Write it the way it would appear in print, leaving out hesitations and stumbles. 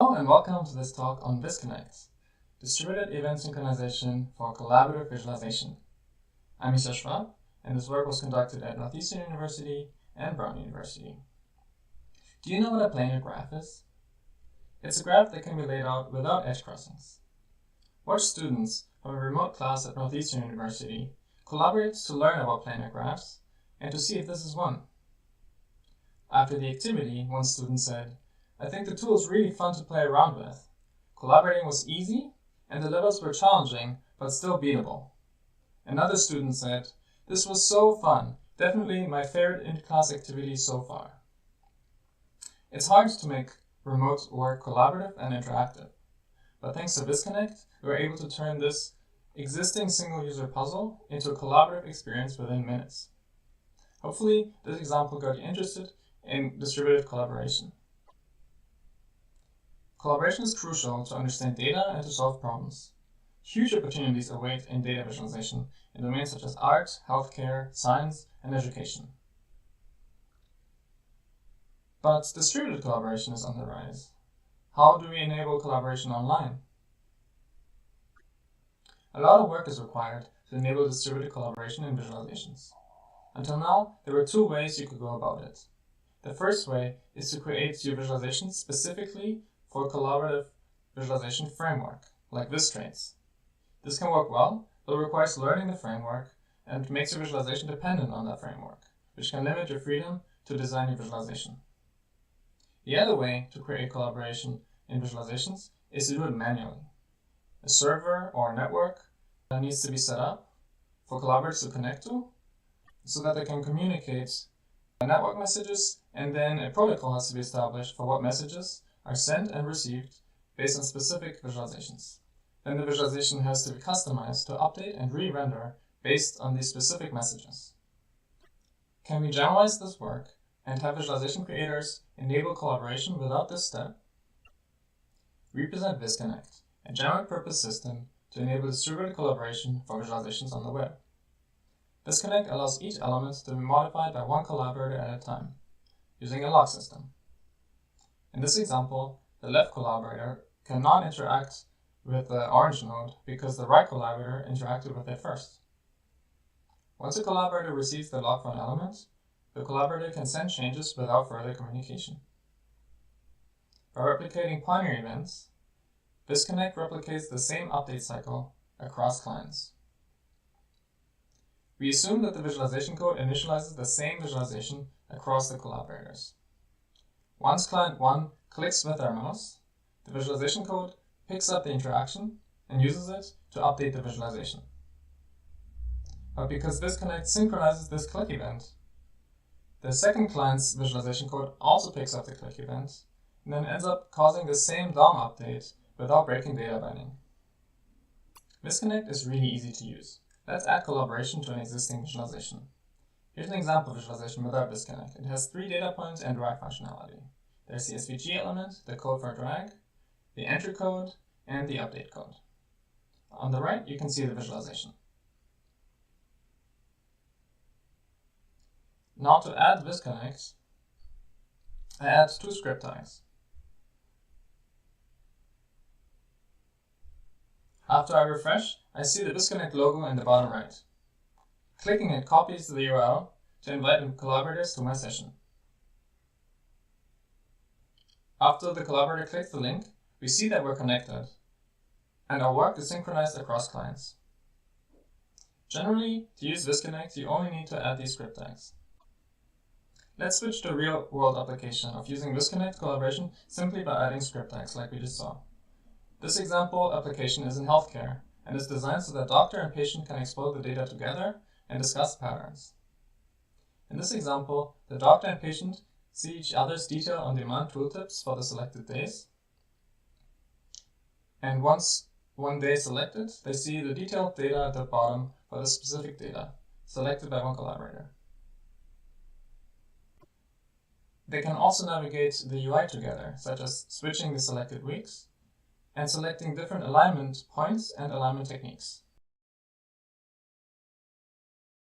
Hello and welcome to this talk on VisConnect, Distributed Event Synchronization for Collaborative Visualization. I'm Micha Schwab, and this work was conducted at Northeastern University and Brown University. Do you know what a planar graph is? It's a graph that can be laid out without edge crossings. Watch students from a remote class at Northeastern University collaborate to learn about planar graphs and to see if this is one. After the activity, one student said, "I think the tool is really fun to play around with. Collaborating was easy, and the levels were challenging, but still beatable." Another student said, "This was so fun, definitely my favorite in-class activity so far." It's hard to make remote work collaborative and interactive, but thanks to VisConnect, we were able to turn this existing single-user puzzle into a collaborative experience within minutes. Hopefully, this example got you interested in distributed collaboration. Collaboration is crucial to understand data and to solve problems. Huge opportunities await in data visualization in domains such as art, healthcare, science, and education. But distributed collaboration is on the rise. How do we enable collaboration online? A lot of work is required to enable distributed collaboration in visualizations. Until now, there were two ways you could go about it. The first way is to create your visualization specifically for a collaborative visualization framework, like VisTraits. This can work well, but it requires learning the framework and makes your visualization dependent on that framework, which can limit your freedom to design your visualization. The other way to create collaboration in visualizations is to do it manually. A server or a network that needs to be set up for collaborators to connect to so that they can communicate network messages, and then a protocol has to be established for what messages are sent and received based on specific visualizations. Then the visualization has to be customized to update and re-render based on these specific messages. Can we generalize this work and have visualization creators enable collaboration without this step? We present VisConnect, a general-purpose system to enable distributed collaboration for visualizations on the web. VisConnect allows each element to be modified by one collaborator at a time, using a lock system. In this example, the left collaborator cannot interact with the orange node because the right collaborator interacted with it first. Once a collaborator receives the lock for an element, the collaborator can send changes without further communication. By replicating binary events, VisConnect replicates the same update cycle across clients. We assume that the visualization code initializes the same visualization across the collaborators. Once client 1 clicks with their mouse, the visualization code picks up the interaction and uses it to update the visualization. But because VisConnect synchronizes this click event, the second client's visualization code also picks up the click event and then ends up causing the same DOM update without breaking data binding. VisConnect is really easy to use. Let's add collaboration to an existing visualization. Here's an example visualization without VisConnect. It has 3 data points and drag functionality. There's the SVG element, the code for drag, the entry code, and the update code. On the right, you can see the visualization. Now to add VisConnect, I add 2 script tags. After I refresh, I see the VisConnect logo in the bottom right. Clicking it copies the URL to invite collaborators to my session. After the collaborator clicks the link, we see that we're connected, and our work is synchronized across clients. Generally, to use VisConnect, you only need to add these script tags. Let's switch to a real-world application of using VisConnect collaboration simply by adding script tags like we just saw. This example application is in healthcare and is designed so that doctor and patient can explore the data together and discuss patterns. In this example, the doctor and patient see each other's detail on-demand tooltips for the selected days. And once one day is selected, they see the detailed data at the bottom for the specific data, selected by one collaborator. They can also navigate the UI together, such as switching the selected weeks, and selecting different alignment points and alignment techniques.